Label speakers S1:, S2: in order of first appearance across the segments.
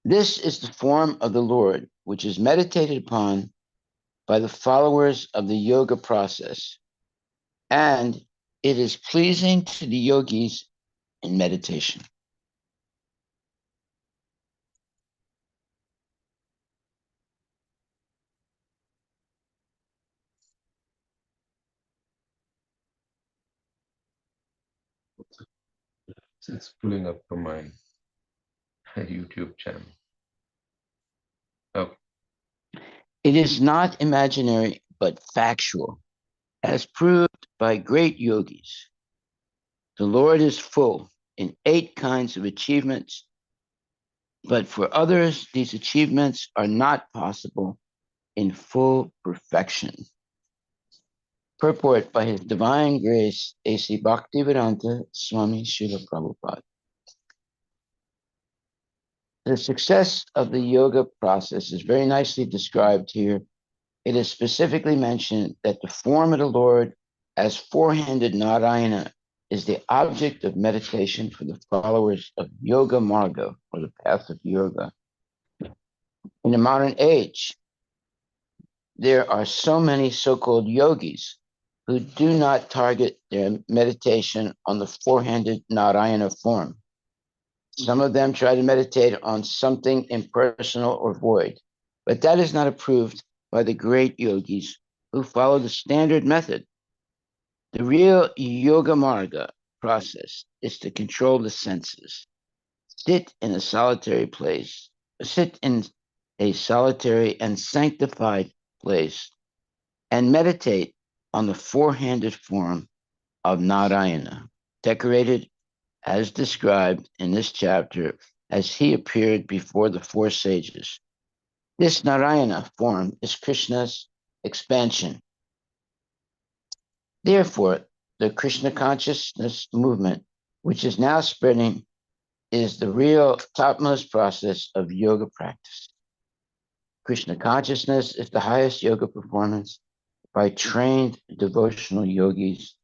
S1: This is the form of the Lord, which is meditated upon by the followers of the yoga process, and it is pleasing to the yogis in meditation.
S2: It's pulling up from my YouTube channel. Oh,
S1: It is not imaginary, but factual, as proved by great yogis. The Lord is full in 8 kinds of achievements, but for others, these achievements are not possible in full perfection. Purport by His Divine Grace, A.C. Bhaktivedanta Swami Srila Prabhupada. The success of the yoga process is very nicely described here. It is specifically mentioned that the form of the Lord as four-handed Narayana is the object of meditation for the followers of Yoga Marga, or the path of yoga. In the modern age, there are so many so-called yogis who do not target their meditation on the four-handed Narayana form. Some of them try to meditate on something impersonal or void, but that is not approved by the great yogis who follow the standard method. The real yoga marga process is to control the senses. Sit in a solitary place, sit in a solitary and sanctified place, and meditate on the four-handed form of Narayana, decorated as described in this chapter as he appeared before the 4 sages. This Narayana form is Krishna's expansion. Therefore, the Krishna consciousness movement, which is now spreading, is the real topmost process of yoga practice. Krishna consciousness is the highest yoga performance by trained devotional yogis.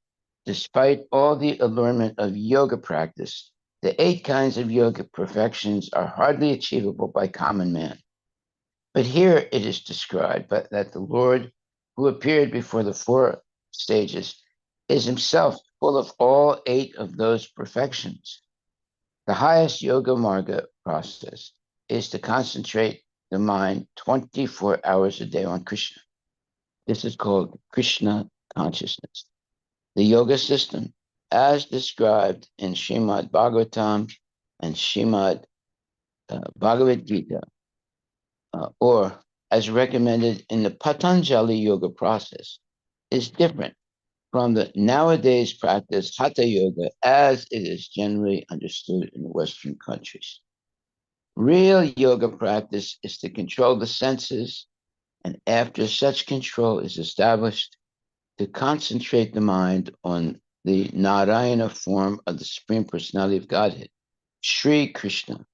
S1: Despite all the allurement of yoga practice, the 8 kinds of yoga perfections are hardly achievable by common man. But here it is described that the Lord, who appeared before the 4 stages, is himself full of all 8 of those perfections. The highest yoga marga process is to concentrate the mind 24 hours a day on Krishna. This is called Krishna consciousness. The yoga system, as described in Srimad Bhagavatam and Srimad Bhagavad Gita, or as recommended in the Patanjali yoga process, is different from the nowadays practiced Hatha yoga as it is generally understood in Western countries. Real yoga practice is to control the senses, and after such control is established, to concentrate the mind on the Narayana form of the Supreme Personality of Godhead, Sri Krishna.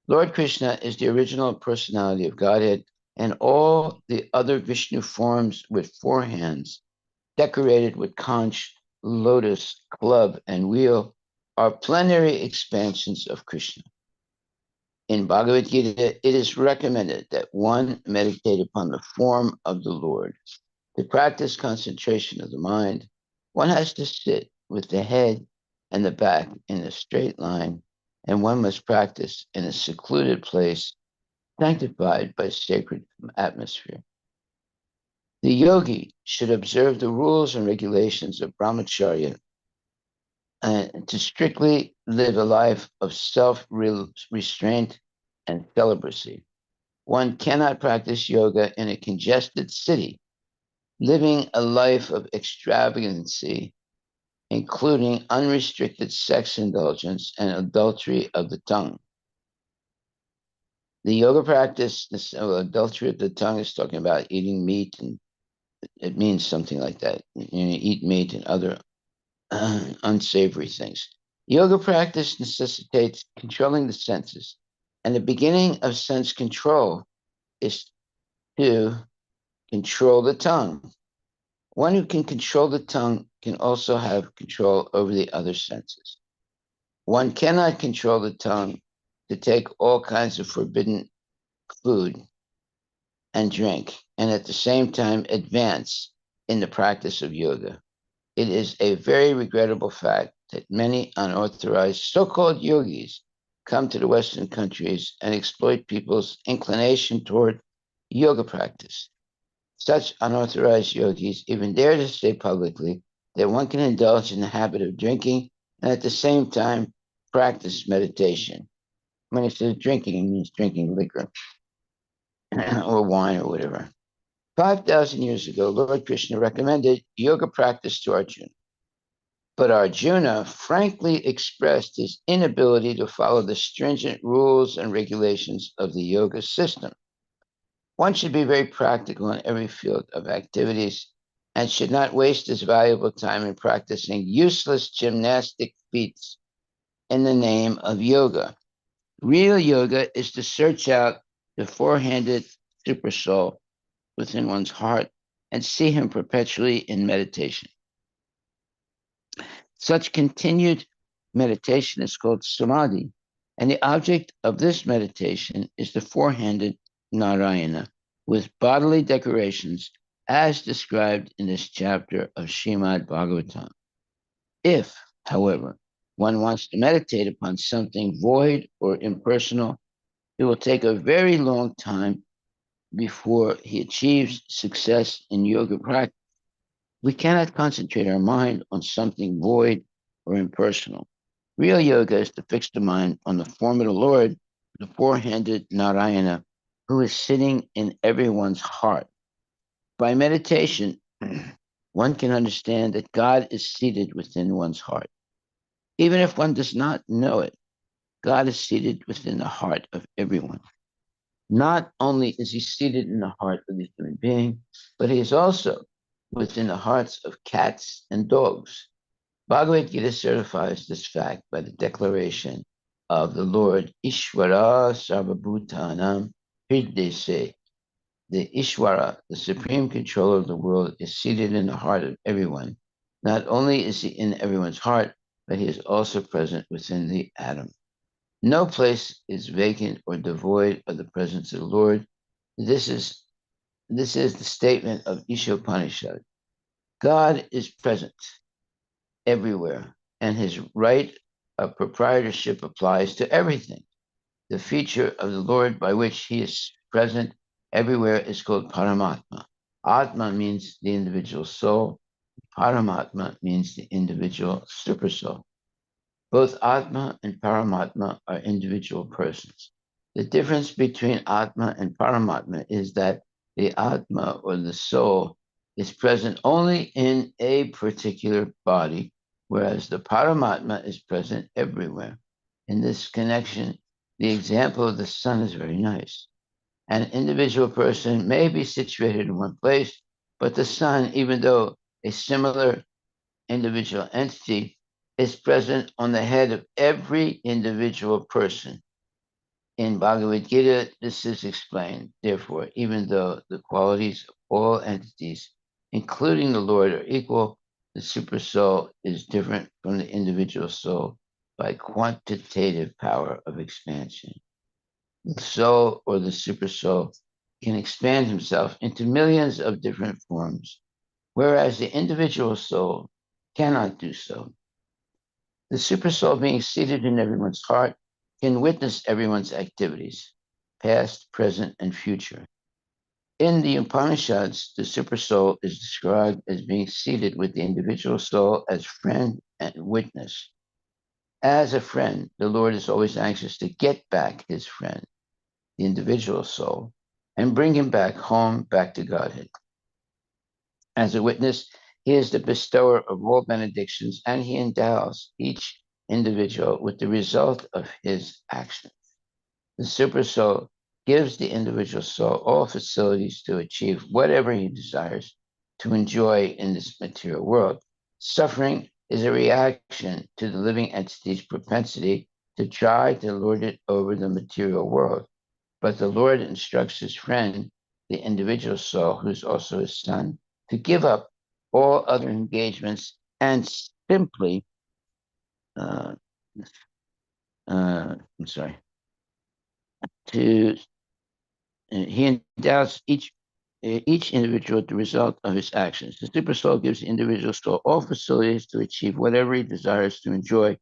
S1: Lord Krishna is the original personality of Godhead, and all the other Vishnu forms with 4 hands, decorated with conch, lotus, club, and wheel, are plenary expansions of Krishna. In Bhagavad Gita, it is recommended that one meditate upon the form of the Lord. To practice concentration of the mind, one has to sit with the head and the back in a straight line, and one must practice in a secluded place, sanctified by sacred atmosphere. The yogi should observe the rules and regulations of brahmacharya and to strictly live a life of self-restraint and celibacy. One cannot practice yoga in a congested city, living a life of extravagancy, including unrestricted sex indulgence and adultery of the tongue. The yoga practice, adultery of the tongue, is talking about eating meat, and it means something like that. You eat meat and other unsavory things. Yoga practice necessitates controlling the senses, and the beginning of sense control is to control the tongue. One who can control the tongue can also have control over the other senses. One cannot control the tongue to take all kinds of forbidden food and drink, and at the same time advance in the practice of yoga. It is a very regrettable fact that many unauthorized so-called yogis come to the Western countries and exploit people's inclination toward yoga practice. Such unauthorized yogis even dare to say publicly that one can indulge in the habit of drinking and at the same time practice meditation. When it says drinking, it means drinking liquor or wine or whatever. 5,000 years ago, Lord Krishna recommended yoga practice to Arjuna. But Arjuna frankly expressed his inability to follow the stringent rules and regulations of the yoga system. One should be very practical in every field of activities and should not waste his valuable time in practicing useless gymnastic feats in the name of yoga. Real yoga is to search out the four-handed supersoul within one's heart and see him perpetually in meditation. Such continued meditation is called samadhi, and the object of this meditation is the four-handed Narayana with bodily decorations as described in this chapter of Srimad Bhagavatam. If, however, one wants to meditate upon something void or impersonal, it will take a very long time before he achieves success in yoga practice. We cannot concentrate our mind on something void or impersonal. Real yoga is to fix the mind on the form of the Lord, the four-handed Narayana, who is sitting in everyone's heart. By meditation, one can understand that God is seated within one's heart. Even if one does not know it, God is seated within the heart of everyone. Not only is he seated in the heart of the human being, but he is also within the hearts of cats and dogs. Bhagavad Gita certifies this fact by the declaration of the Lord Ishvara Sarvabhutanam Hridese. The Ishvara, the supreme controller of the world, is seated in the heart of everyone. Not only is he in everyone's heart, but he is also present within the atom. No place is vacant or devoid of the presence of the Lord. This is the statement of Ishopanishad. God is present everywhere, and his right of proprietorship applies to everything. The feature of the Lord by which he is present everywhere is called Paramatma. Atma means the individual soul. Paramatma means the individual supersoul. Both Atma and Paramatma are individual persons. The difference between Atma and Paramatma is that the Atma or the soul is present only in a particular body, whereas the Paramatma is present everywhere. In this connection, the example of the sun is very nice. An individual person may be situated in one place, but the sun, even though a similar individual entity, is present on the head of every individual person. In Bhagavad Gita, this is explained. Therefore, even though the qualities of all entities, including the Lord, are equal, the supersoul is different from the individual soul by quantitative power of expansion. The soul or the supersoul can expand himself into millions of different forms, whereas the individual soul cannot do so. The supersoul, being seated in everyone's heart, can witness everyone's activities, past, present, and future. In the Upanishads, the supersoul is described as being seated with the individual soul as friend and witness. As a friend, the Lord is always anxious to get back his friend, the individual soul, and bring him back home, back to Godhead. As a witness, he is the bestower of all benedictions, and he endows each individual with the result of his actions. The supersoul gives the individual soul all facilities to achieve whatever he desires to enjoy in this material world. Suffering is a reaction to the living entity's propensity to try to lord it over the material world. But the Lord instructs his friend, the individual soul, who's also his son, to give up all other engagements and simply, I'm sorry, to he endows each individual with the result of his actions. The super soul gives the individual soul all facilities to achieve whatever he desires to enjoy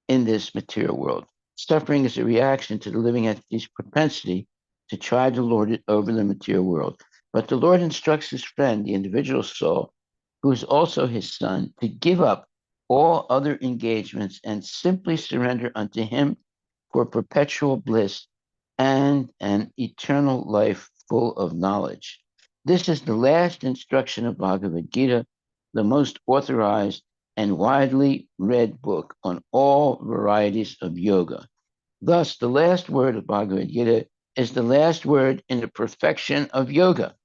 S1: in this material world. Suffering is a reaction to the living entity's propensity to try to lord it over the material world. But the Lord instructs his friend, the individual soul, who is also his son, to give up all other engagements and simply surrender unto him for perpetual bliss and an eternal life full of knowledge. This is the last instruction of Bhagavad Gita, the most authorized and widely read book on all varieties of yoga. Thus, the last word of Bhagavad Gita is the last word in the perfection of yoga.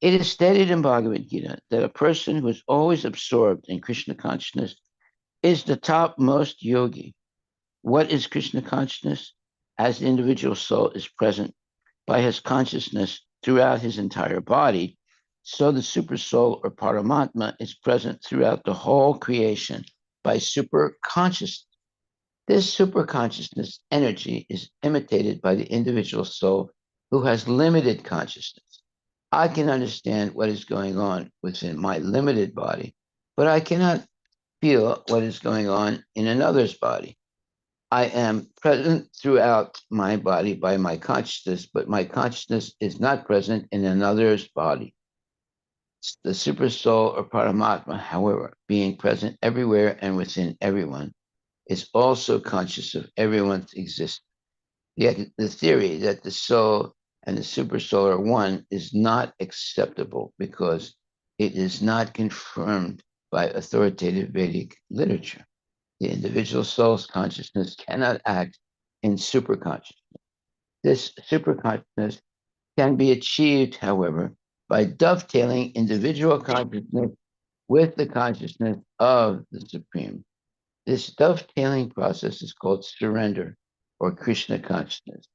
S1: It is stated in Bhagavad Gita that a person who is always absorbed in Krishna consciousness is the topmost yogi. What is Krishna consciousness? As the individual soul is present by his consciousness throughout his entire body, so the super soul or Paramatma is present throughout the whole creation by super consciousness. This super consciousness energy is imitated by the individual soul who has limited consciousness. I can understand what is going on within my limited body, but I cannot feel what is going on in another's body. I am present throughout my body by my consciousness, but my consciousness is not present in another's body. The super soul or Paramatma, however, being present everywhere and within everyone, is also conscious of everyone's existence. Yet the theory that the soul and the super soul are one is not acceptable because it is not confirmed by authoritative Vedic literature. The individual soul's consciousness cannot act in superconsciousness. This superconsciousness can be achieved, however, by dovetailing individual consciousness with the consciousness of the Supreme. This dovetailing process is called surrender or Krishna consciousness.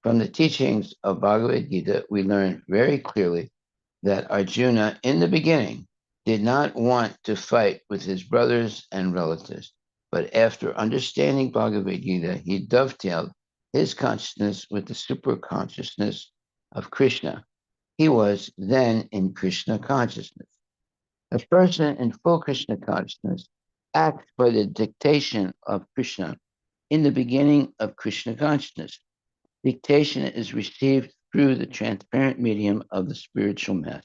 S1: From the teachings of Bhagavad Gita, we learn very clearly that Arjuna, in the beginning, did not want to fight with his brothers and relatives. But after understanding Bhagavad Gita, he dovetailed his consciousness with the super consciousness of Krishna. He was then in Krishna consciousness. A person in full Krishna consciousness acts by the dictation of Krishna in the beginning of Krishna consciousness. Dictation is received through the transparent medium of the spiritual master.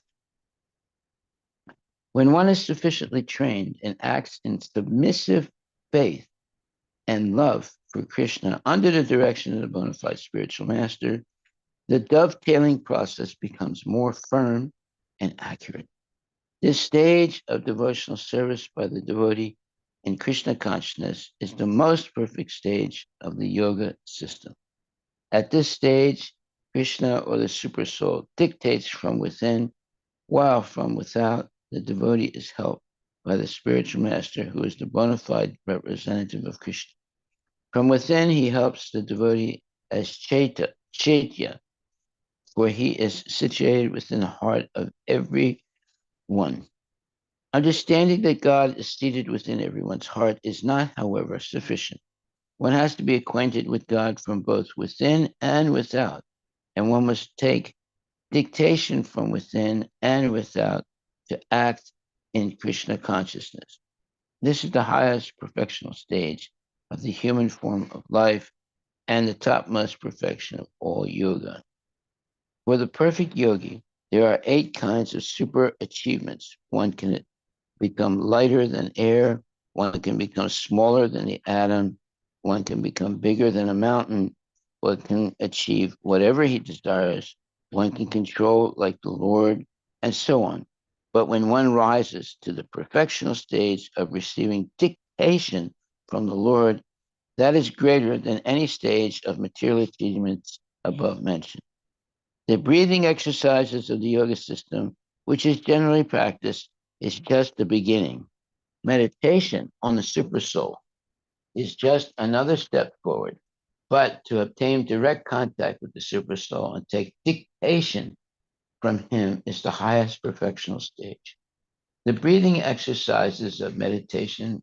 S1: When one is sufficiently trained and acts in submissive faith and love for Krishna under the direction of the bona fide spiritual master, the dovetailing process becomes more firm and accurate. This stage of devotional service by the devotee in Krishna consciousness is the most perfect stage of the yoga system. At this stage, Krishna or the super soul dictates from within, while from without, the devotee is helped by the spiritual master who is the bona fide representative of Krishna. From within, he helps the devotee as Chaitya, for he is situated within the heart of every one. Understanding that God is seated within everyone's heart is not, however, sufficient. One has to be acquainted with God from both within and without, and one must take dictation from within and without to act in Krishna consciousness. This is the highest perfectional stage of the human form of life and the topmost perfection of all yoga. For the perfect yogi, there are 8 kinds of super achievements. One can become lighter than air, one can become smaller than the atom, one can become bigger than a mountain, one can achieve whatever he desires, one can control like the Lord, and so on. But when one rises to the perfectional stage of receiving dictation from the Lord, that is greater than any stage of material achievements above mentioned. The breathing exercises of the yoga system, which is generally practiced, is just the beginning. Meditation on the super soul is just another step forward. But to obtain direct contact with the super soul and take dictation from him is the highest perfectional stage. The breathing exercises of meditation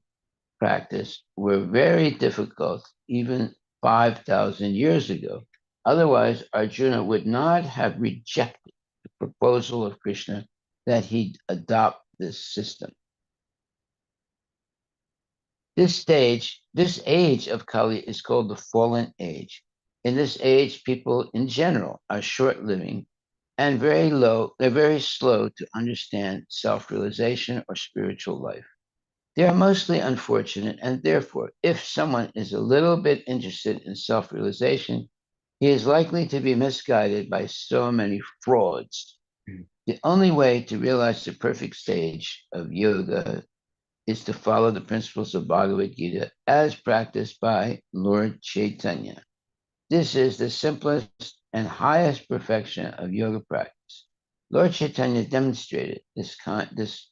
S1: practice were very difficult even 5,000 years ago. Otherwise, Arjuna would not have rejected the proposal of Krishna that he adopt this system. This age of Kali is called the fallen age. In this age, people in general are short living and they're very slow to understand self-realization or spiritual life. They are mostly unfortunate, and therefore, if someone is a little bit interested in self-realization, he is likely to be misguided by so many frauds. The only way to realize the perfect stage of yoga is to follow the principles of Bhagavad Gita as practiced by Lord Chaitanya. This is the simplest and highest perfection of yoga practice. Lord Chaitanya demonstrated this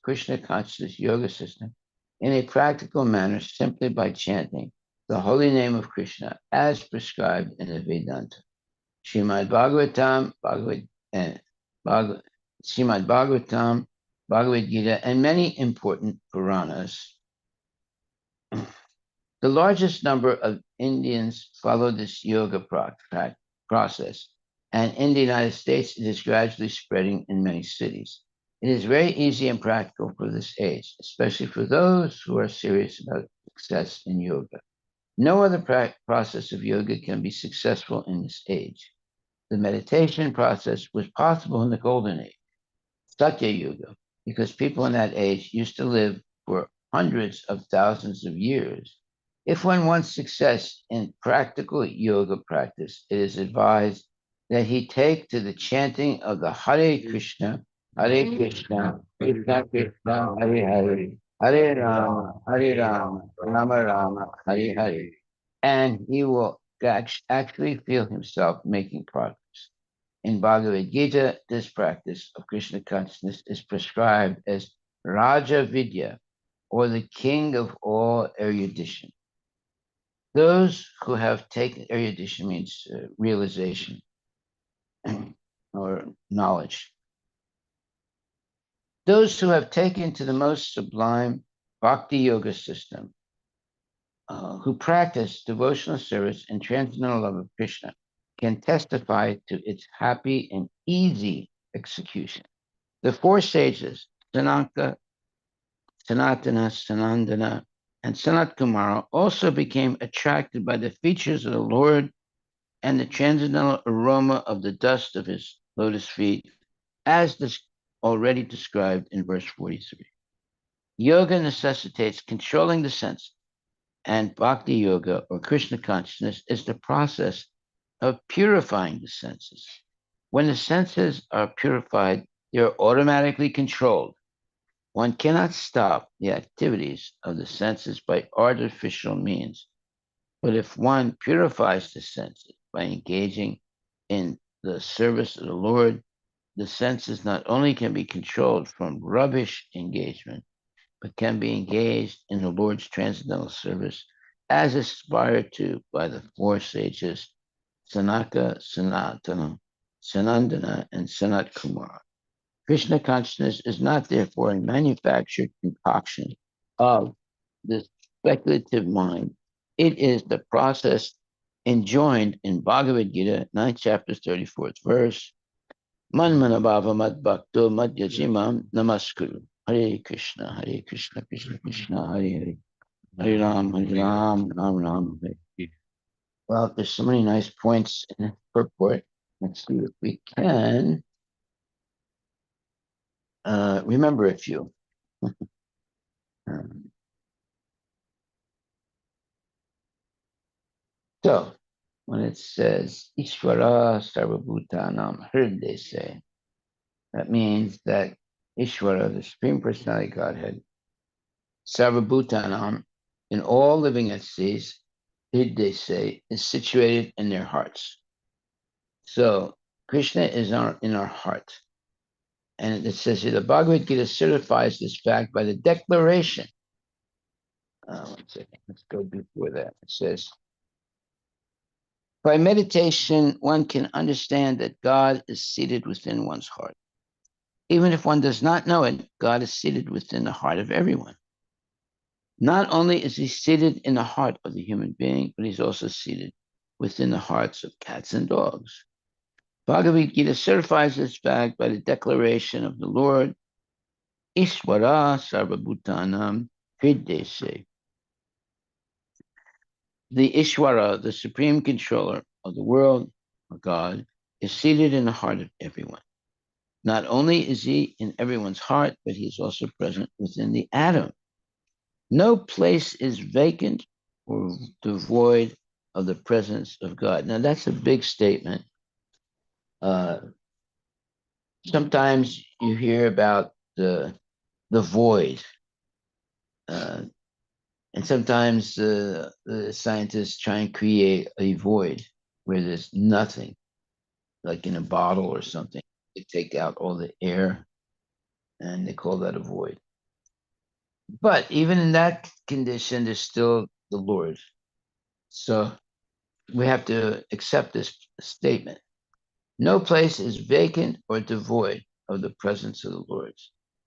S1: Krishna conscious yoga system in a practical manner simply by chanting the holy name of Krishna as prescribed in the Vedanta. Srimad Bhagavatam, Srimad Bhagavatam, Bhagavad Gita, and many important Puranas. The largest number of Indians follow this yoga process, and in the United States, it is gradually spreading in many cities. It is very easy and practical for this age, especially for those who are serious about success in yoga. No other process of yoga can be successful in this age. The meditation process was possible in the Golden Age, Satya Yuga, because people in that age used to live for hundreds of thousands of years. If one wants success in practical yoga practice, it is advised that he take to the chanting of the Hare Krishna, Krishna, Krishna, Hare, Hare Rama, Rama Rama, Hare Hare, and he will actually feel himself making progress. In Bhagavad Gita, this practice of Krishna consciousness is prescribed as Raja Vidya, or the king of all erudition. Those who have taken erudition means realization or knowledge. Those who have taken to the most sublime bhakti yoga system, who practice devotional service and transcendental love of Krishna, can testify to its happy and easy execution. The four sages, Sanatana, Sanandana, and Sanat Kumara, also became attracted by the features of the Lord and the transcendental aroma of the dust of his lotus feet, as already described in verse 43. Yoga necessitates controlling the sense, and Bhakti Yoga, or Krishna consciousness, is the process of purifying the senses. When the senses are purified, they are automatically controlled. One cannot stop the activities of the senses by artificial means. But if one purifies the senses by engaging in the service of the Lord, the senses not only can be controlled from rubbish engagement, but can be engaged in the Lord's transcendental service as aspired to by the four sages, Sanaka, Sanatana, Sanandana, and Sanat Kumara. Krishna consciousness is not therefore a manufactured concoction of the speculative mind. It is the process enjoined in Bhagavad Gita, 9th chapter, 34th verse. Manmanabhava mad bhakto mad yajimam namaskuru. Hare Krishna, Krishna Krishna, Hare Hare. Hare Ram, Ram Ram, Hare. Well, there's so many nice points in the purport. Let's see if we can remember a few. So, when it says Ishvara Sarvabhutanam Hridaya, that means that Ishvara, the Supreme Personality Godhead, Sarvabhutanam, in all living entities, Hridaya, is situated in their hearts. So, Krishna is in our heart. And it says here, the Bhagavad Gita certifies this fact by the declaration. One second, let's go before that. It says, by meditation, one can understand that God is seated within one's heart. Even if one does not know it, God is seated within the heart of everyone. Not only is he seated in the heart of the human being, but he's also seated within the hearts of cats and dogs. Bhagavad Gita certifies this fact by the declaration of the Lord, Ishvara Sarvabhutanam Hridese. The Ishvara, the supreme controller of the world, or God, is seated in the heart of everyone. Not only is he in everyone's heart, but he is also present within the atom. No place is vacant or devoid of the presence of God. Now, that's a big statement. Sometimes you hear about the void, and sometimes the scientists try and create a void where there's nothing, like in a bottle or something. They take out all the air, and they call that a void. But even in that condition, there's still the Lord. So we have to accept this statement. No place is vacant or devoid of the presence of the Lord.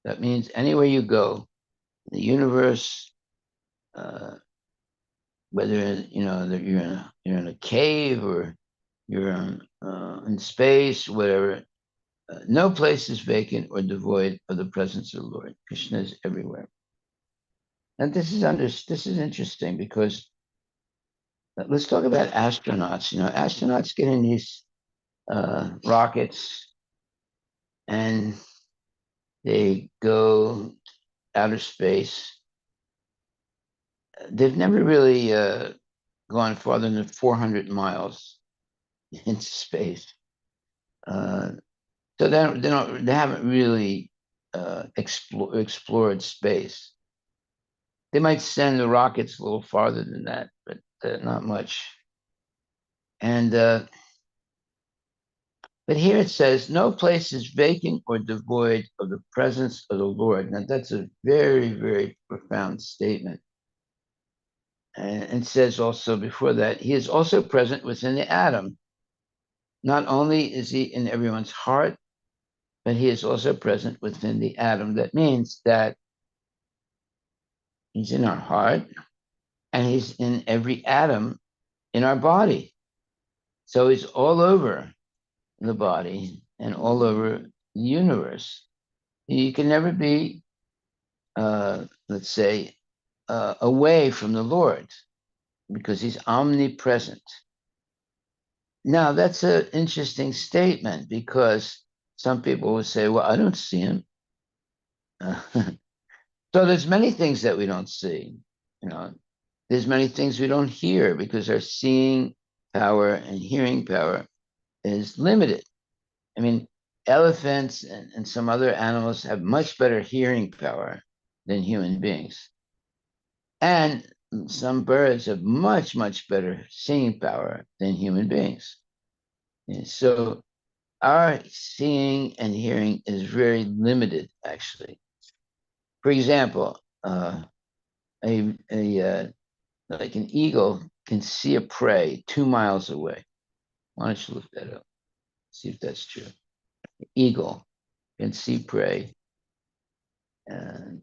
S1: That means anywhere you go, the universe, whether you're in a cave or you're in space, whatever, no place is vacant or devoid of the presence of the Lord. Krishna is everywhere. And this is interesting because let's talk about astronauts. Astronauts get in these rockets and they go outer space. They've never really gone farther than 400 miles into space. So they haven't really explored space. They might send the rockets a little farther than that, but not much. And but here it says, no place is vacant or devoid of the presence of the Lord. Now that's a very, very profound statement. And it says also before that, he is also present within the atom. Not only is he in everyone's heart, but he is also present within the atom. That means that he's in our heart and he's in every atom in our body. So he's all over the body and all over the universe. You can never be, let's say, away from the Lord because he's omnipresent. Now, that's an interesting statement because some people will say, well, I don't see him. So there's many things that we don't see. There's many things we don't hear because our seeing power and hearing power is limited. I mean, elephants and some other animals have much better hearing power than human beings. And some birds have much, much better seeing power than human beings. And so our seeing and hearing is very limited, actually. For example, like an eagle can see a prey 2 miles away. Why don't you look that up? See if that's true. Eagle can see prey,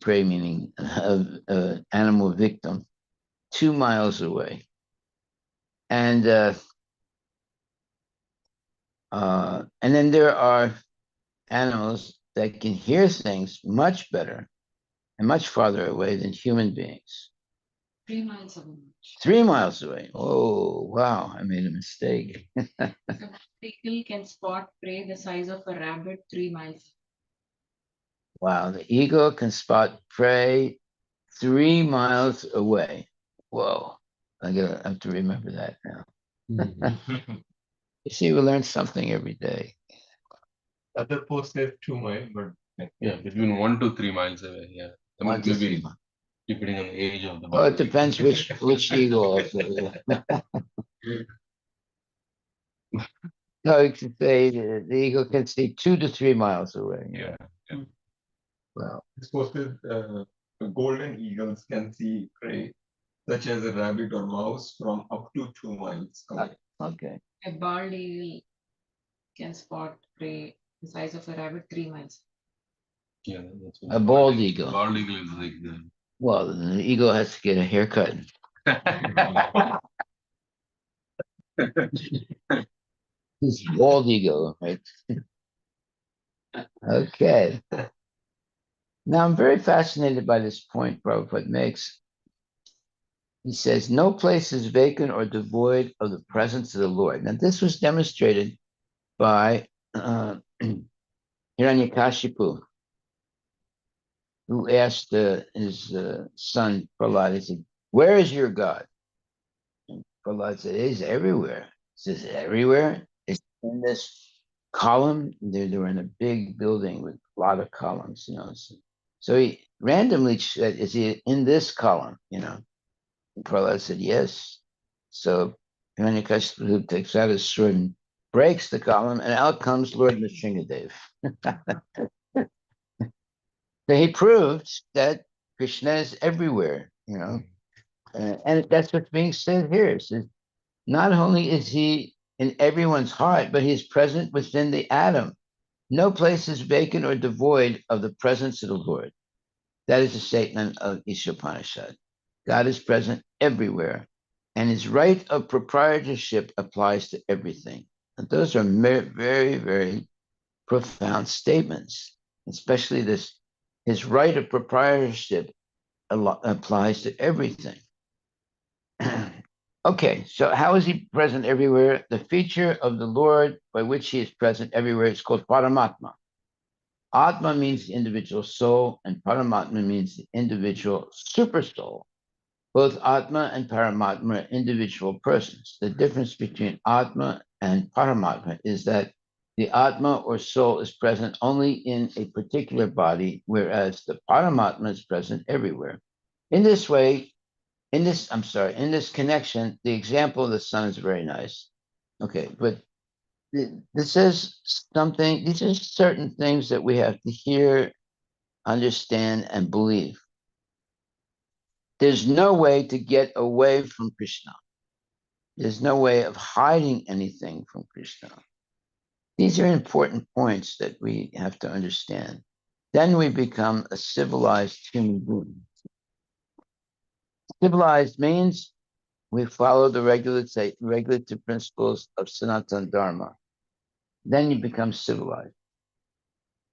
S1: prey meaning animal victim, 2 miles away. And then there are animals that can hear things much better and much farther away than human beings.
S3: 3 miles away.
S1: 3 miles away. Oh, wow, I made a mistake.
S3: The eagle can spot prey the size of a rabbit 3 miles.
S1: Wow, the eagle can spot prey 3 miles away. Whoa, I have to remember that now. You see, we learn something every day.
S2: Other post says 2 miles, but yeah, between 1 to 3 miles away. Yeah, I mean,
S1: 1 to 3
S2: maybe
S1: miles.
S2: depending on the age of the
S1: Oh,
S2: bird.
S1: it depends which eagle. Also. No, you can say the eagle can see 2 to 3 miles away.
S2: Yeah.
S1: Wow.
S2: This posted golden eagles can see prey, such as a rabbit or mouse, from up to 2 miles away.
S1: Okay.
S3: A bald eagle can spot prey the size of a rabbit 3 miles.
S2: Yeah, that's what
S1: A bald eagle.
S2: Bald eagle is like the.
S1: Well, the eagle has to get a haircut. His bald ego, right? Okay. Now I'm very fascinated by this point Prabhupada makes. He says, no place is vacant or devoid of the presence of the Lord. Now this was demonstrated by Hiranyakashipu, who asked his son Prahlad, he said, where is your God? And Prahlad said, he's everywhere. He says, everywhere? It's in this column. They were in a big building with a lot of columns, you know. So he randomly said, is he in this column, you know? And Prahlad said, yes. So Hiranyakashipu takes out his sword and breaks the column, and out comes Lord Nrsingadev. So he proved that Krishna is everywhere, you know, and that's what's being said here. It says, not only is he in everyone's heart, but he's present within the atom. No place is vacant or devoid of the presence of the Lord. That is a statement of Ishopanishad. God is present everywhere, and his right of proprietorship applies to everything. And those are very, very profound statements, especially this. His right of proprietorship applies to everything. Okay, so how is he present everywhere? The feature of the Lord by which he is present everywhere is called Paramatma. Atma means the individual soul, and Paramatma means the individual super soul. Both Atma and Paramatma are individual persons. The difference between Atma and Paramatma is that the Atma or soul is present only in a particular body, whereas the Paramatma is present everywhere. In this way, in this connection, the example of the sun is very nice. Okay, but this is something, these are certain things that we have to hear, understand, and believe. There's no way to get away from Krishna. There's no way of hiding anything from Krishna. These are important points that we have to understand. Then we become a civilized human being. Civilized means we follow the regulative principles of Sanatana Dharma. Then you become civilized.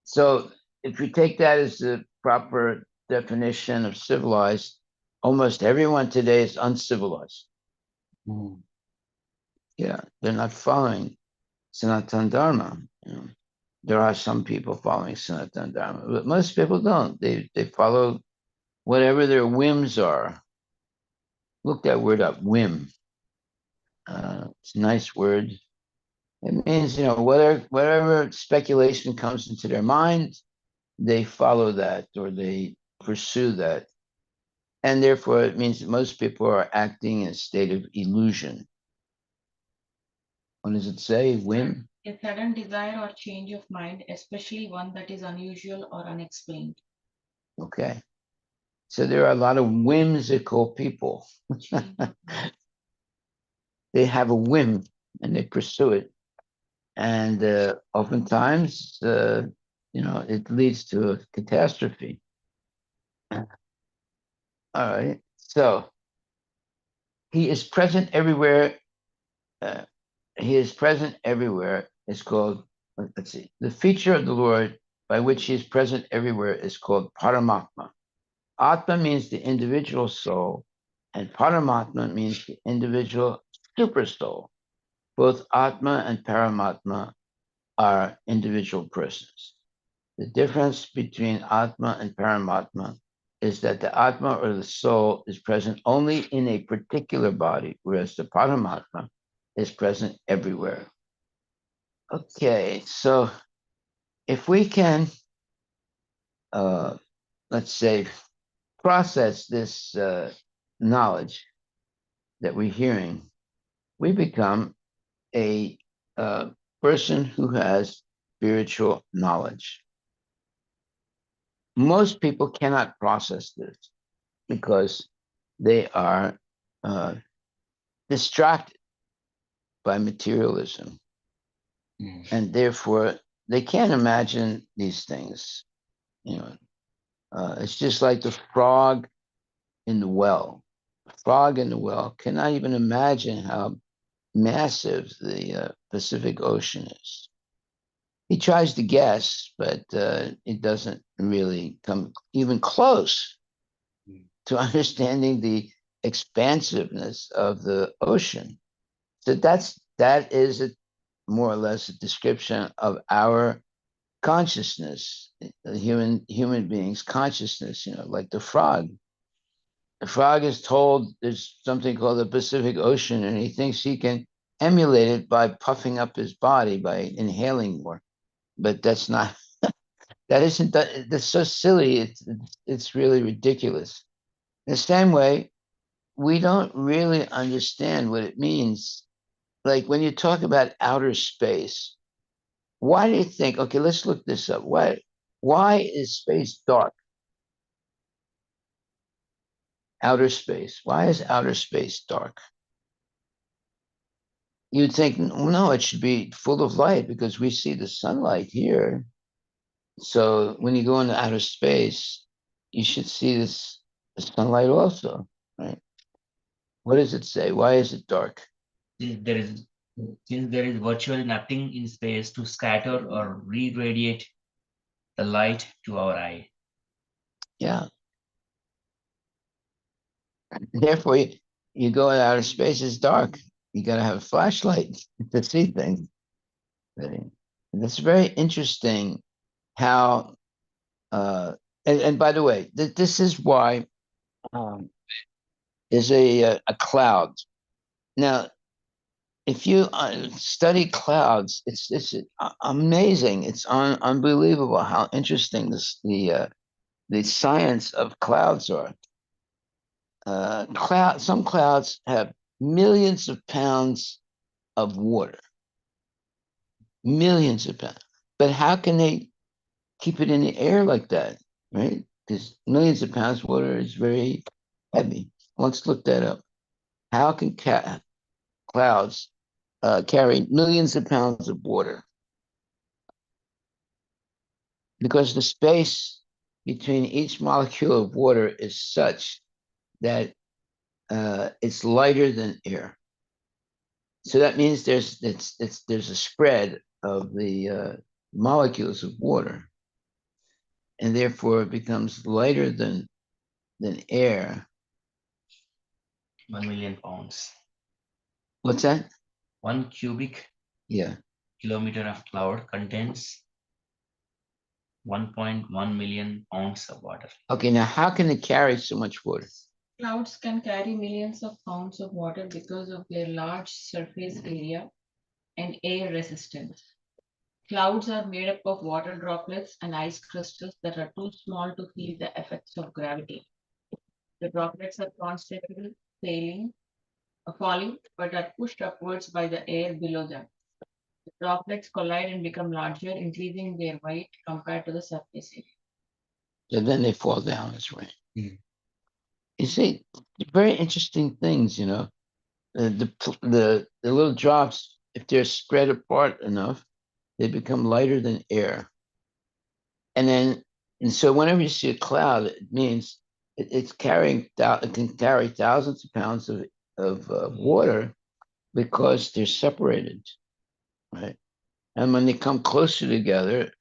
S1: So if we take that as the proper definition of civilized, almost everyone today is uncivilized. Yeah, they're not following Sanatana Dharma. You know. There are some people following Sanatana Dharma, but most people don't. They follow whatever their whims are. Look that word up, whim. It's a nice word. It means, you know, whatever speculation comes into their mind, they follow that or they pursue that. And therefore, it means that most people are acting in a state of illusion. What does it say? Whim?
S3: A sudden desire or change of mind, especially one that is unusual or unexplained.
S1: Okay. So there are a lot of whimsical people. They have a whim and they pursue it. And oftentimes, you know, it leads to a catastrophe. All right. So he is present everywhere. He is present everywhere. It's called, let's see, the feature of the Lord by which he is present everywhere is called Paramatma. Atma means the individual soul, and Paramatma means the individual super soul. Both Atma and Paramatma are individual persons. The difference between Atma and Paramatma is that the Atma or the soul is present only in a particular body, whereas the Paramatma is present everywhere. Okay, so if we can, let's say, process this knowledge that we're hearing, we become a person who has spiritual knowledge. Most people cannot process this because they are distracted by materialism. And therefore, they can't imagine these things. You know, it's just like the frog in the well. The frog in the well cannot even imagine how massive the Pacific Ocean is. He tries to guess, but it doesn't really come even close to understanding the expansiveness of the ocean. So that is more or less a description of our consciousness, human beings' consciousness. Like the frog. The frog is told there's something called the Pacific Ocean, and he thinks he can emulate it by puffing up his body by inhaling more. But that's not. That's so silly. It's really ridiculous. In the same way, we don't really understand what it means. Like when you talk about outer space, why do you think? Okay, let's look this up. Why is space dark? Outer space. Why is outer space dark? You'd think, no, it should be full of light because we see the sunlight here. So when you go into outer space, you should see the sunlight also, right? What does it say? Why is it dark?
S4: Since there is since there is virtually nothing in space to scatter or re-radiate the light to our eye.
S1: Yeah. Therefore, you go into outer space, it's dark. You got to have a flashlight to see things. And it's very interesting how, and by the way, this is why there's a cloud. Now, if you study clouds, it's amazing. It's unbelievable how interesting the science of clouds are. Some clouds have millions of pounds of water, millions of pounds. But how can they keep it in the air like that, right? Because millions of pounds of water is very heavy. Let's look that up. How can clouds carry millions of pounds of water? Because the space between each molecule of water is such that it's lighter than air. So that means there's a spread of the molecules of water, and therefore it becomes lighter than air.
S4: 1 million pounds.
S1: What's that?
S4: 1 cubic
S1: Yeah.
S4: kilometer of cloud contains 1.1 million pounds of water.
S1: Okay, now how can it carry so much water?
S3: Clouds can carry millions of pounds of water because of their large surface area and air resistance. Clouds are made up of water droplets and ice crystals that are too small to feel the effects of gravity. The droplets are constantly falling, but are pushed upwards by the air below them. The droplets collide and become larger, increasing their weight compared to the surface area.
S1: So then they fall down as rain.
S4: Mm.
S1: You see, very interesting things, the little drops, if they're spread apart enough, they become lighter than air. And so whenever you see a cloud, it means it can carry thousands of pounds of water because they're separated, right? And when they come closer together,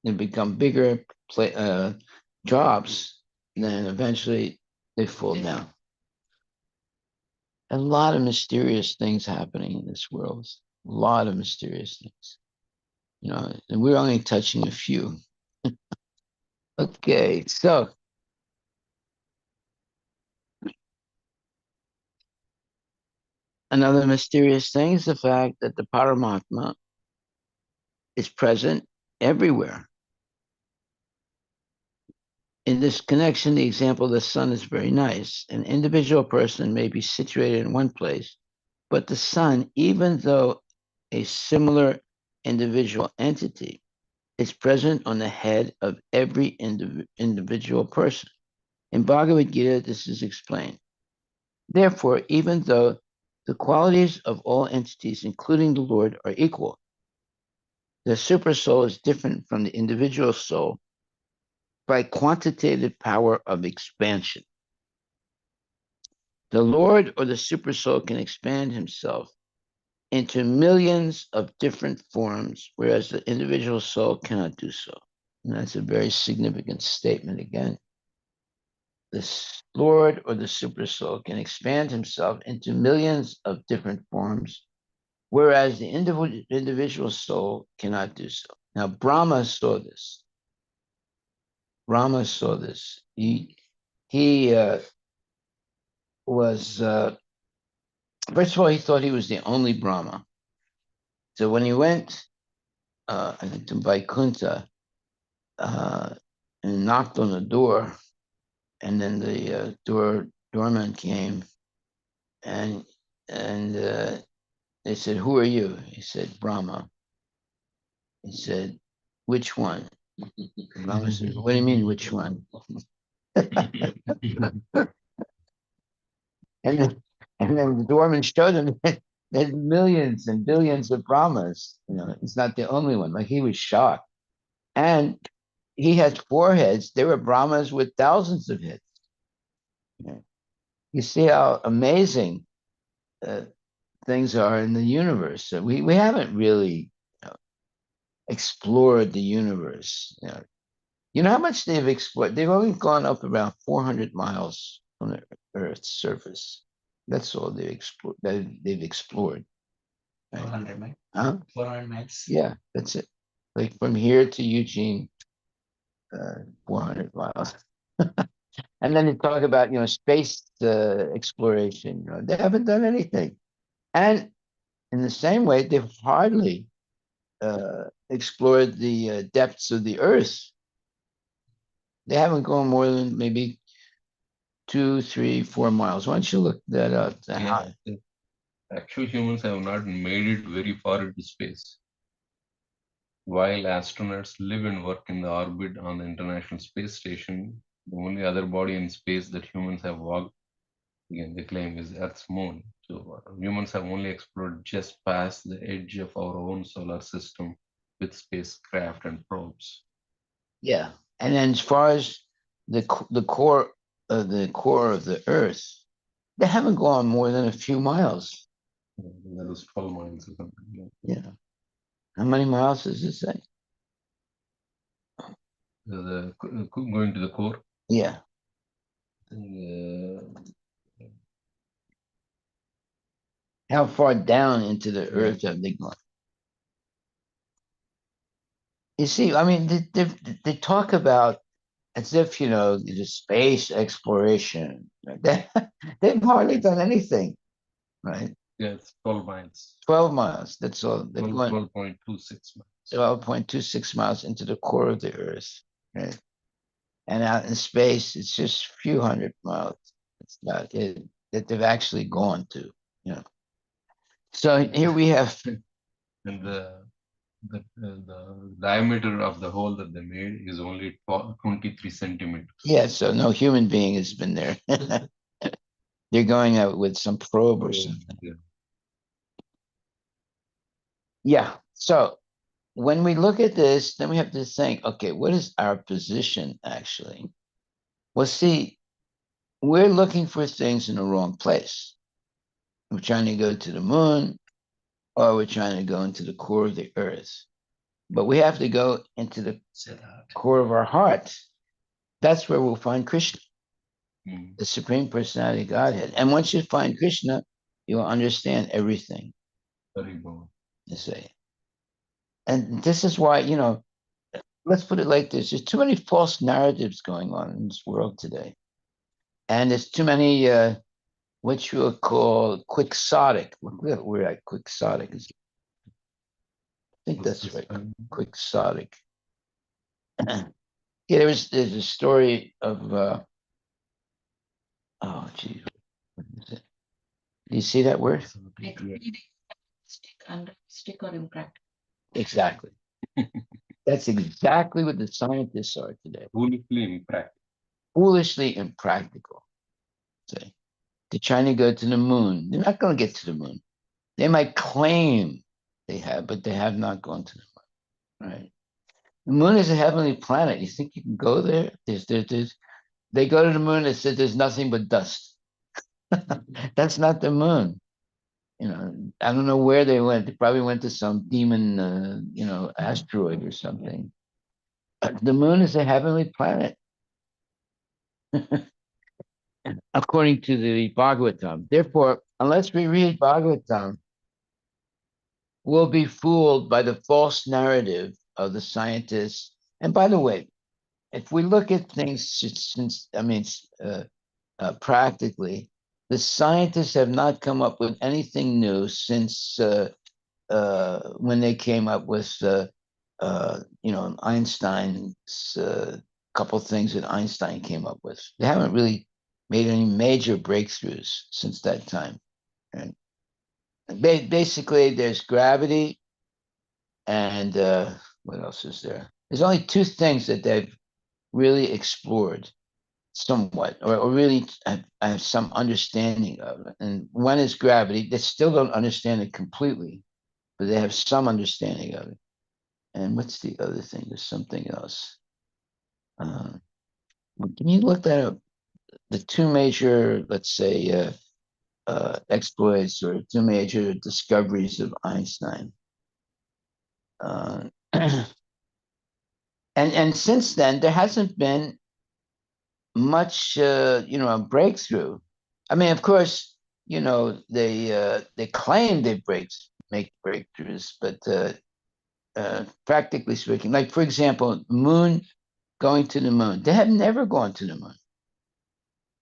S1: they become bigger drops, then eventually they fall down. A lot of mysterious things happening in this world. A lot of mysterious things. And we're only touching a few. Okay, so another mysterious thing is the fact that the Paramatma is present everywhere. In this connection, the example of the sun is very nice. An individual person may be situated in one place, but the sun, even though a similar individual entity, is present on the head of every individual person. In Bhagavad Gita, this is explained. Therefore, even though the qualities of all entities, including the Lord, are equal, the super soul is different from the individual soul by quantitative power of expansion. The Lord or the super soul can expand himself into millions of different forms, whereas the individual soul cannot do so. And that's a very significant statement again. The Lord or the super soul can expand himself into millions of different forms, whereas the individual soul cannot do so. Now, Brahma saw this. Brahma saw this. He was, first of all, he thought he was the only Brahma. So when he went, I think to Vaikuntha, and knocked on the door, and then the doorman came, and they said, "Who are you?" He said, "Brahma." He said, "Which one?" Brahma said, "What do you mean, which one?" And then the doorman showed him that there's millions and billions of Brahmas. You know, he's not the only one. Like, he was shocked. And he had 4 heads. There were Brahmas with thousands of heads. Yeah. You see how amazing things are in the universe. So we haven't really, explored the universe. You know how much they've explored? They've only gone up around 400 miles from the Earth's surface. That's all they've explored. Right?
S4: 400 miles.
S1: Huh?
S4: 400 miles.
S1: Yeah, that's it. Like from here to Eugene, 400 miles. And then they talk about, space exploration. They haven't done anything. And in the same way, they've hardly explored the depths of the Earth. They haven't gone more than maybe 2, 3, 4 miles. Why don't you look that up?
S5: Yeah, actual humans have not made it very far into space. While astronauts live and work in the orbit on the International Space Station, the only other body in space that humans have walked, again, they claim, is Earth's moon. So humans have only explored just past the edge of our own solar system with spacecraft and probes.
S1: Yeah, and then as far as the core of the Earth, they haven't gone more than a few miles.
S5: That was 12 miles or something.
S1: Yeah. How many miles does it say?
S5: Going to the core.
S1: Yeah. How far down into the Earth have they gone? You see, I mean, they talk about as if, the space exploration. They've hardly done anything, right?
S5: Yeah, it's 12 miles.
S1: 12 miles. That's all. They've gone
S5: 12.26 miles.
S1: 12.26 miles into the core of the Earth, right? And out in space, it's just a few hundred miles. It's not it that they've actually gone to, So here we have,
S5: And the diameter of the hole that they made is only 23 centimeters.
S1: yeah, so no human being has been there. They're going out with some probe or something.
S5: Yeah.
S1: Yeah. So when we look at this, then we have to think, okay, what is our position actually? Well, see, we're looking for things in the wrong place. We're trying to go to the moon, or we're trying to go into the core of the Earth. But we have to go into the core of our heart. That's where we'll find Krishna, the Supreme Personality of Godhead. And once you find Krishna, you'll understand everything.
S5: Very good.
S1: You see. And this is why, let's put it like this. There's too many false narratives going on in this world today. And there's too many, what you would call quixotic. We're at quixotic. I think that's right. Quixotic. Yeah, there's a story of, oh, geez. What is it? Do you see that word?
S3: Unrealistic or impractical.
S1: Exactly. That's exactly what the scientists are today.
S5: Foolishly impractical.
S1: Foolishly impractical. See? They're trying to go to the moon. They're not going to get to the moon. They might claim they have, but they have not gone to the moon. Right? The moon is a heavenly planet. You think you can go there? They go to the moon and said there's nothing but dust. That's not the moon. I don't know where they went. They probably went to some demon, asteroid or something. The moon is a heavenly planet, according to the Bhagavatam. Therefore, unless we read Bhagavatam, we'll be fooled by the false narrative of the scientists. And by the way, if we look at things practically, the scientists have not come up with anything new since when they came up with Einstein's couple things that Einstein came up with. They haven't really made any major breakthroughs since that time. And basically, there's gravity, and what else is there? There's only two things that they've really explored somewhat, or really have some understanding of it. And one is gravity. They still don't understand it completely, but they have some understanding of it. And what's the other thing? There's something else. Can you look that up? The two major, let's say, exploits or two major discoveries of Einstein. And since then, there hasn't been much, a breakthrough. I mean, of course, they claim they make breakthroughs, but practically speaking, like for example, going to the moon, they have never gone to the moon,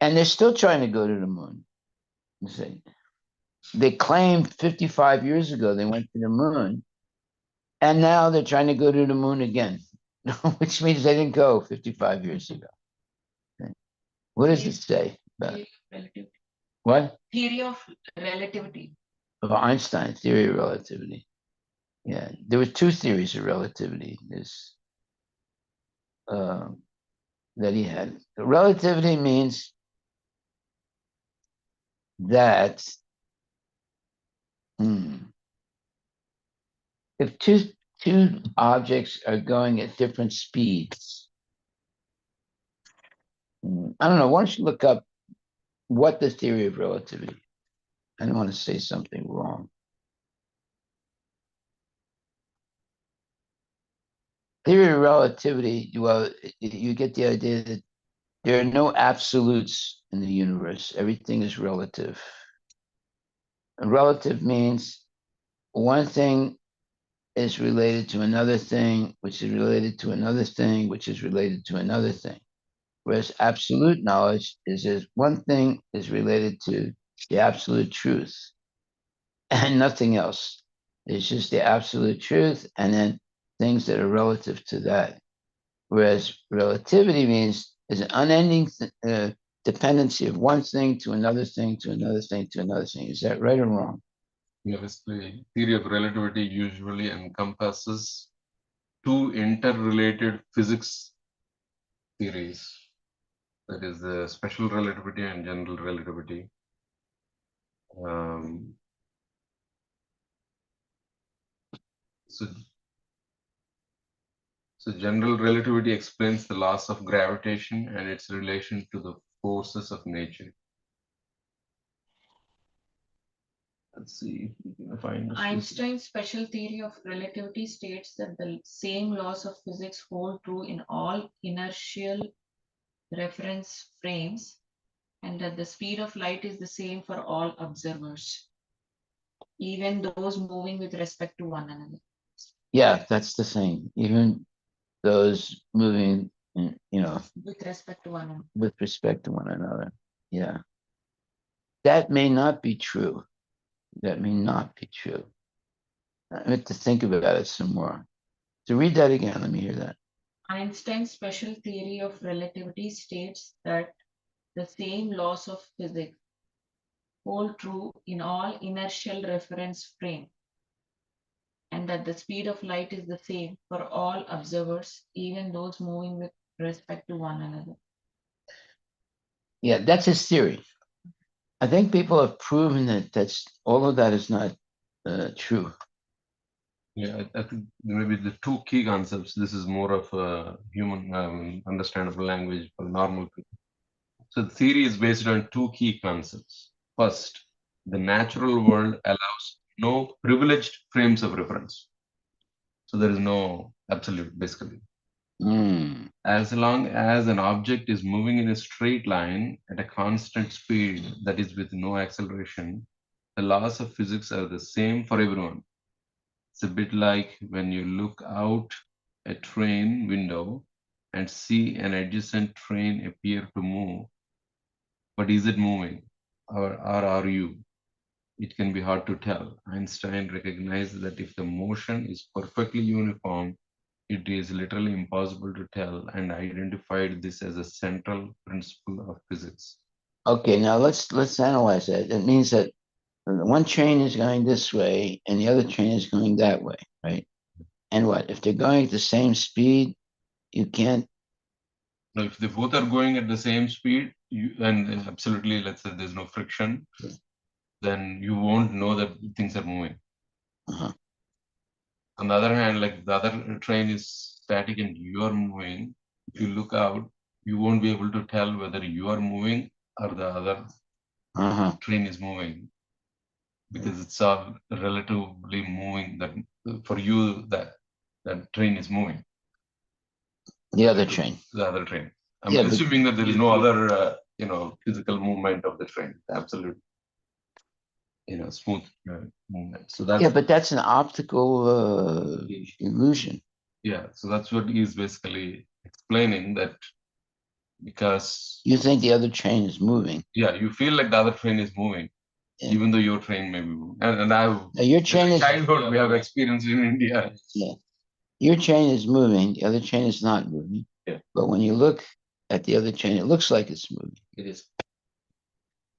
S1: and they're still trying to go to the moon. You see, they claimed 55 years ago they went to the moon, and now they're trying to go to the moon again, which means they didn't go 55 years ago. Okay. What does it say about it?
S3: Relativity.
S1: What?
S3: Theory of relativity.
S1: Of Einstein, theory of relativity. Yeah, there were two theories of relativity. There's that he had. Relativity means that if two objects are going at different speeds, I don't know. Why don't you look up what the theory of relativity? I don't want to say something wrong. Theory of relativity, well, you get the idea that there are no absolutes in the universe. Everything is relative. And relative means one thing is related to another thing, which is related to another thing, which is related to another thing. Whereas absolute knowledge is that one thing is related to the absolute truth and nothing else. It's just the absolute truth and then things that are relative to that. Whereas relativity means is an unending dependency of one thing to another thing to another thing to another thing. Is that right or wrong?
S5: Basically, theory of relativity usually encompasses two interrelated physics theories. That is the special relativity and general relativity. So general relativity explains the laws of gravitation and its relation to the forces of nature. Let's see if we can find this.
S3: Einstein's special theory of relativity states that the same laws of physics hold true in all inertial reference frames and that the speed of light is the same for all observers, even those moving with respect to one another.
S1: Yeah, that's the same. Even those moving,
S3: With respect to one another.
S1: with respect to one another. Yeah. That may not be true. That may not be true. I have to think about it some more. So read that again. Let me hear that.
S3: Einstein's special theory of relativity states that the same laws of physics hold true in all inertial reference frame and that the speed of light is the same for all observers, even those moving with respect to one another.
S1: Yeah, that's his theory. I think people have proven that all of that is not true.
S5: Yeah, I think maybe the two key concepts. This is more of a human understandable language for normal people. So the theory is based on two key concepts. First, The natural world allows no privileged frames of reference. So there is no absolute, basically.
S1: Mm.
S5: As long as an object is moving in a straight line at a constant speed, that is with no acceleration, the laws of physics are the same for everyone. It's a bit like when you look out a train window and see an adjacent train appear to move. But is it moving, or are you? It can be hard to tell. Einstein recognized that if the motion is perfectly uniform, it is literally impossible to tell, and identified this as a central principle of physics.
S1: Okay, now let's analyze that. It means that one train is going this way and the other train is going that way, right? And what if they're going at the same speed? You can't.
S5: Now, if they both are going at the same speed, and absolutely, let's say there's no friction, then you won't know that things are moving.
S1: Uh-huh.
S5: On the other hand, like the other train is static and you are moving, if you look out, you won't be able to tell whether you are moving or the other
S1: Uh-huh.
S5: train is moving, because it's all relatively moving. That for you, that train is moving.
S1: The other train.
S5: The other train. I'm
S1: Yeah, but
S5: assuming that there is no other, physical movement of the train. Absolute, smooth movement. So that's
S1: yeah, but that's an optical illusion.
S5: yeah. So that's what he's basically explaining, that because
S1: You think the other train is moving.
S5: yeah, you feel like the other train is moving,
S1: Yeah.
S5: even though your train may be moving. And I've
S1: Now your
S5: in
S1: train is
S5: childhood we have experienced in India.
S1: yeah. Your train is moving, the other train is not moving.
S5: Yeah.
S1: But when you look at the other train, it looks like it's moving.
S5: It is.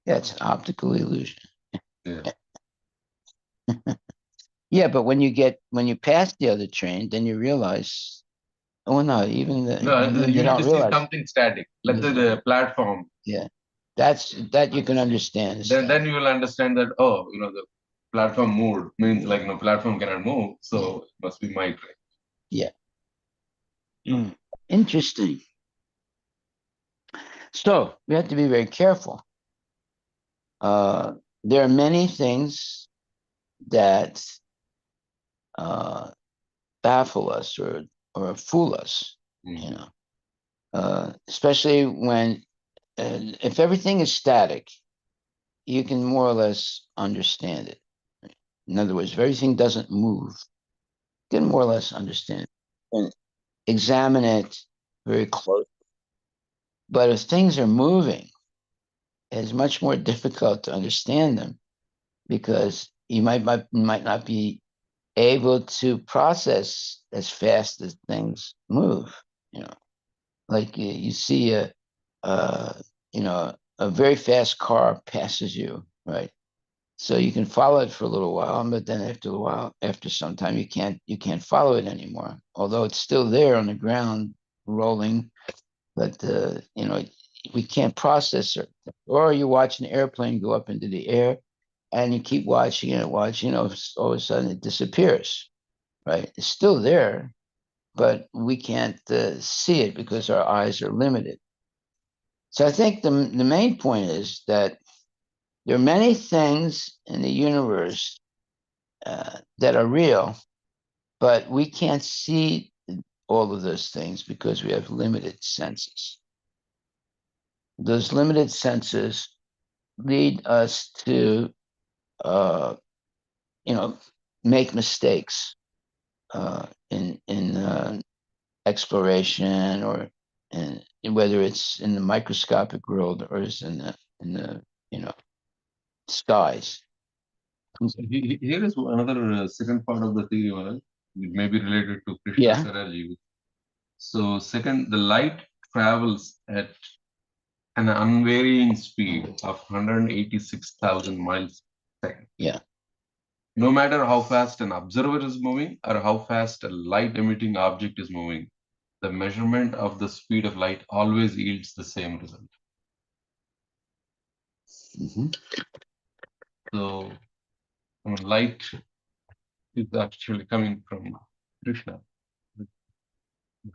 S1: Yeah, it's an optical illusion.
S5: Yeah.
S1: Yeah, but when you pass the other train, then you realize, oh no, even the
S5: No,
S1: you
S5: you need
S1: don't
S5: to see
S1: realize.
S5: something static. Let's say the platform.
S1: Yeah, that you can understand. Is
S5: Then
S1: that.
S5: you will understand that, oh, the platform moved means like platform cannot move, so it must be my train.
S1: Yeah. Interesting. So we have to be very careful. There are many things that baffle us or fool us,
S5: Mm.
S1: especially when if everything is static, you can more or less understand it. In other words, if everything doesn't move, you can more or less understand it and examine it very closely. But if things are moving, it's much more difficult to understand them because you might not be able to process as fast as things move. Like you see a very fast car passes you, right? So you can follow it for a little while, but then after some time, you can't follow it anymore. Although it's still there on the ground, rolling, but we can't process it. Or you watch an airplane go up into the air, and you keep watching it, all of a sudden it disappears, right? It's still there, but we can't see it because our eyes are limited. So I think the main point is that there are many things in the universe that are real, but we can't see all of those things because we have limited senses. Those limited senses lead us to, uh, make mistakes in exploration or whether it's in the microscopic world or it's in the skies.
S5: So here is another second part of the theory, Maharaj. It may be related to Krishna's
S1: Yeah.
S5: analogy. So second, the light travels at an unvarying speed of 186,000 miles per second.
S1: Yeah.
S5: No matter how fast an observer is moving or how fast a light emitting object is moving, the measurement of the speed of light always yields the same result.
S1: Mm-hmm.
S5: So light is actually coming from Krishna.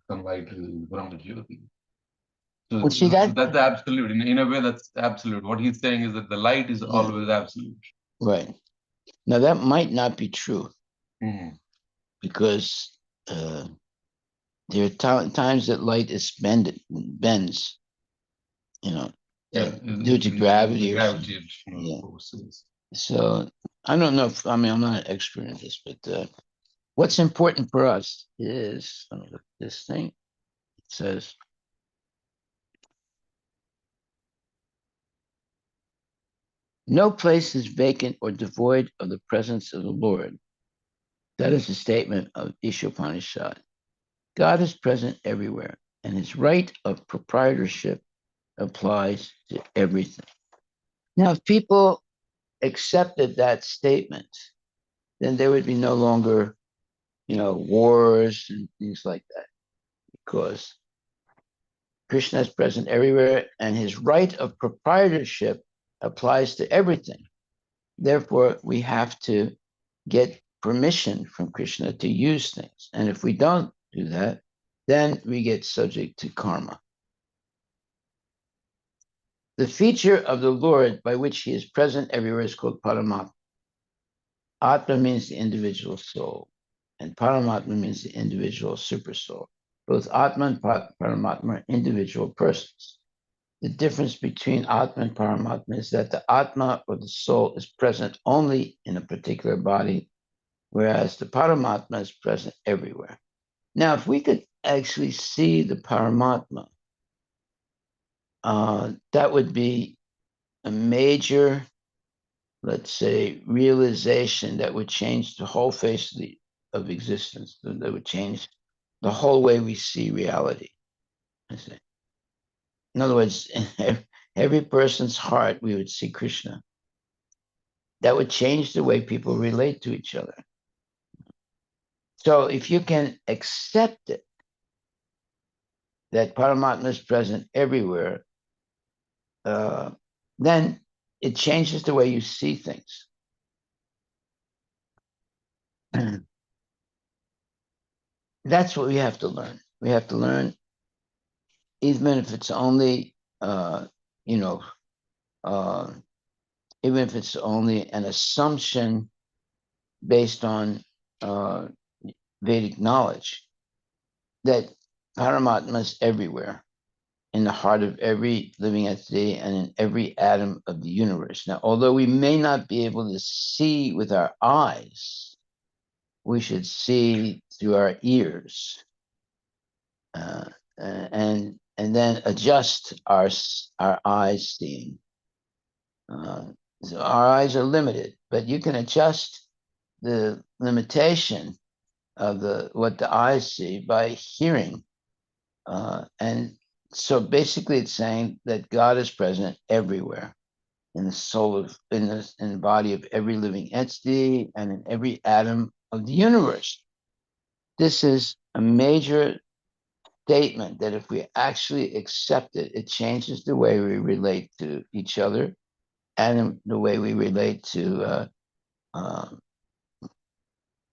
S5: Sunlight is Brahma Jyoti. So
S1: Well, see that.
S5: that's absolute. In a way, that's absolute. What he's saying is that the light is always absolute.
S1: Right. Now that might not be true
S5: Mhm.
S1: because there are times that light is bends, you know,
S5: Yeah,
S1: due to gravity or something.
S5: gravitational
S1: Yeah.
S5: forces.
S1: So I don't know if, I mean, I'm not an expert in this, but what's important for us is, let me look at this thing. It says, no place is vacant or devoid of the presence of the Lord. That is a statement of Ishopanishad. God is present everywhere, and his right of proprietorship applies to everything. Now, if people accepted that statement, then there would be no longer, wars and things like that, because Krishna is present everywhere, and his right of proprietorship applies to everything. Therefore, we have to get permission from Krishna to use things. And if we don't do that, then we get subject to karma. The feature of the Lord by which he is present everywhere is called Paramatma. Atma means the individual soul, and Paramatma means the individual supersoul. Both Atma and Paramatma are individual persons. The difference between Atma and Paramatma is that the Atma or the soul is present only in a particular body, whereas the Paramatma is present everywhere. Now, if we could actually see the Paramatma, that would be a major, let's say, realization that would change the whole face of existence, that would change the whole way we see reality. I say. In other words, in every person's heart, we would see Krishna. That would change the way people relate to each other. So if you can accept it, that Paramatma is present everywhere, then it changes the way you see things. That's what we have to learn. We have to learn, even if it's only, you know, uh, even if it's only an assumption based on Vedic knowledge, that Paramatma is everywhere, in the heart of every living entity and in every atom of the universe. Now, although we may not be able to see with our eyes, we should see through our ears, and then adjust our eyes seeing. So our eyes are limited, but you can adjust the limitation of what the eyes see by hearing. And so basically it's saying that God is present everywhere, in the soul of, in the body of every living entity and in every atom of the universe. This is a major statement that if we actually accept it, it changes the way we relate to each other and the way we relate to,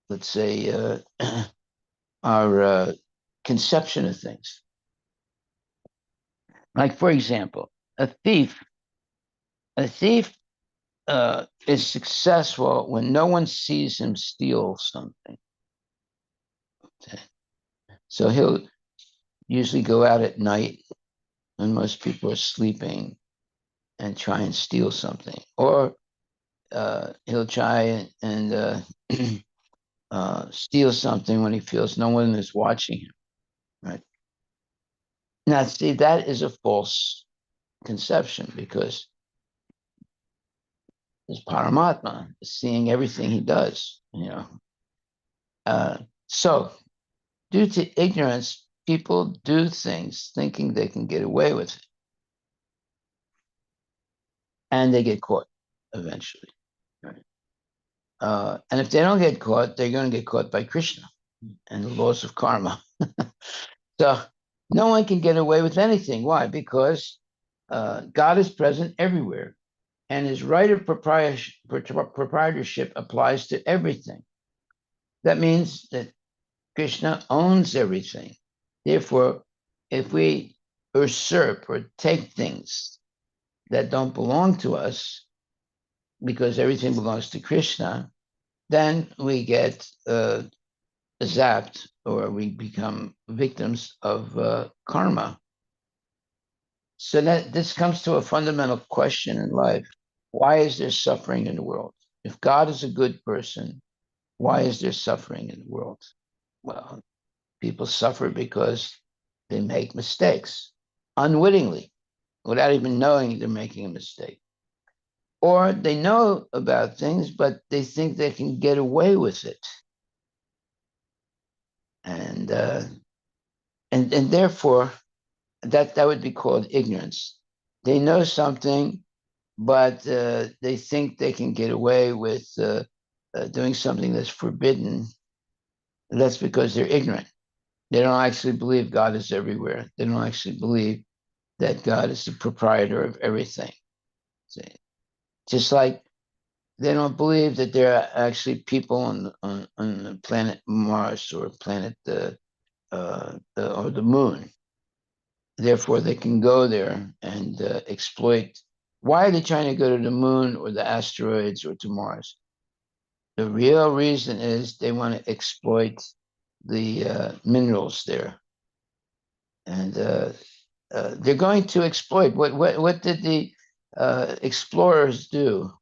S1: let's say, our conception of things. Like, for example, a thief is successful when no one sees him steal something. Okay. So he'll usually go out at night when most people are sleeping and try and steal something, or he'll try and steal something when he feels no one is watching him. Right now, see, that is a false conception because his Paramatma is seeing everything he does. So due to ignorance, people do things thinking they can get away with it, and they get caught eventually. Right? And if they don't get caught, they're going to get caught by Krishna and the laws of karma. So no one can get away with anything. Why? Because God is present everywhere, and his right of proprietorship applies to everything. That means that Krishna owns everything. Therefore, if we usurp or take things that don't belong to us, because everything belongs to Krishna, then we get zapped, or we become victims of karma. So that this comes to a fundamental question in life. Why is there suffering in the world? If God is a good person, why is there suffering in the world? Well, people suffer because they make mistakes unwittingly, without even knowing they're making a mistake. Or they know about things, but they think they can get away with it. And therefore, that would be called ignorance. They know something, but they think they can get away with doing something that's forbidden. That's because they're ignorant. They don't actually believe God is everywhere. They don't actually believe that God is the proprietor of everything. See? Just like they don't believe that there are actually people on the planet Mars or planet or the moon. Therefore, they can go there and exploit. Why are they trying to go to the moon or the asteroids or to Mars? The real reason is they want to exploit the minerals there, and they're going to exploit. What did the explorers do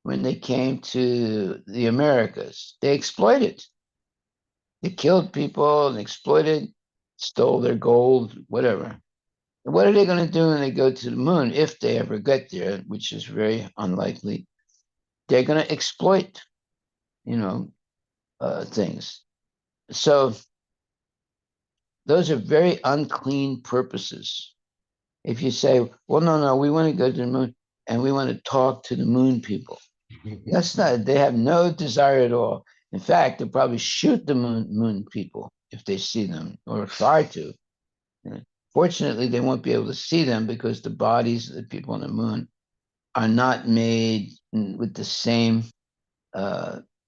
S1: when they came to the Americas? They exploited. They killed people and exploited, stole their gold, whatever. What are they going to do when they go to the moon, if they ever get there, which is very unlikely? They're going to exploit, things. So those are very unclean purposes. If you say, well, no, we want to go to the moon and we want to talk to the moon people. That's not, they have no desire at all. In fact, they'll probably shoot the moon people if they see them, or try to. Fortunately, they won't be able to see them because the bodies of the people on the moon are not made with the same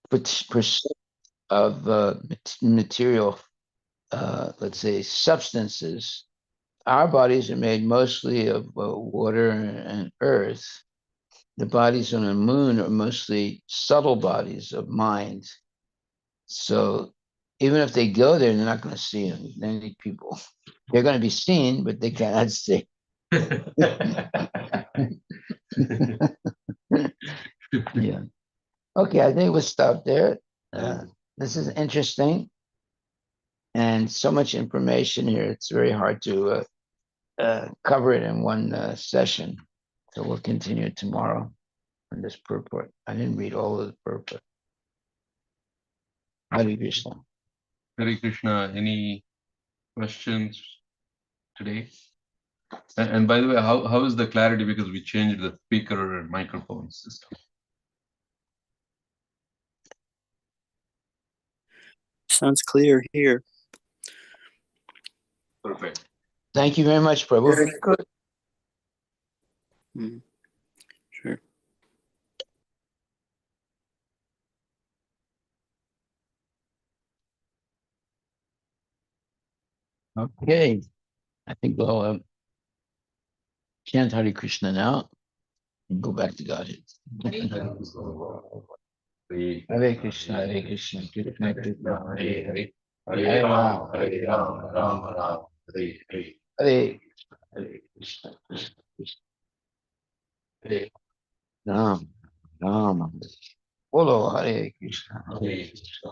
S1: percent of material, let's say, substances. Our bodies are made mostly of water and earth. The bodies on the moon are mostly subtle bodies of mind. So even if they go there, they're not going to see them. They need people. They're going to be seen, but they cannot see. Yeah. Okay, I think we'll stop there. This is interesting, and so much information here. It's very hard to cover it in one session. So we'll continue tomorrow on this purport. I didn't read all of the purport. Hare Krishna.
S5: Hare Krishna, any questions today? And by the way, how is the clarity? Because we changed the speaker and microphone system.
S6: Sounds clear here.
S5: Perfect.
S1: Thank you very much, Prabhu.
S6: Very good. Sure.
S1: Okay. I think we'll chant Hare Krishna now and go back to Godhead. Hare Krishna, Hare Krishna, Krishna Krishna, Hare Hare, Hare Rama, Hare Rama, Rama Rama, Hare Hare, Hare Krishna, Krishna Krishna, Hare Rama, Rama, Bolo Hare Krishna, Hare Krishna.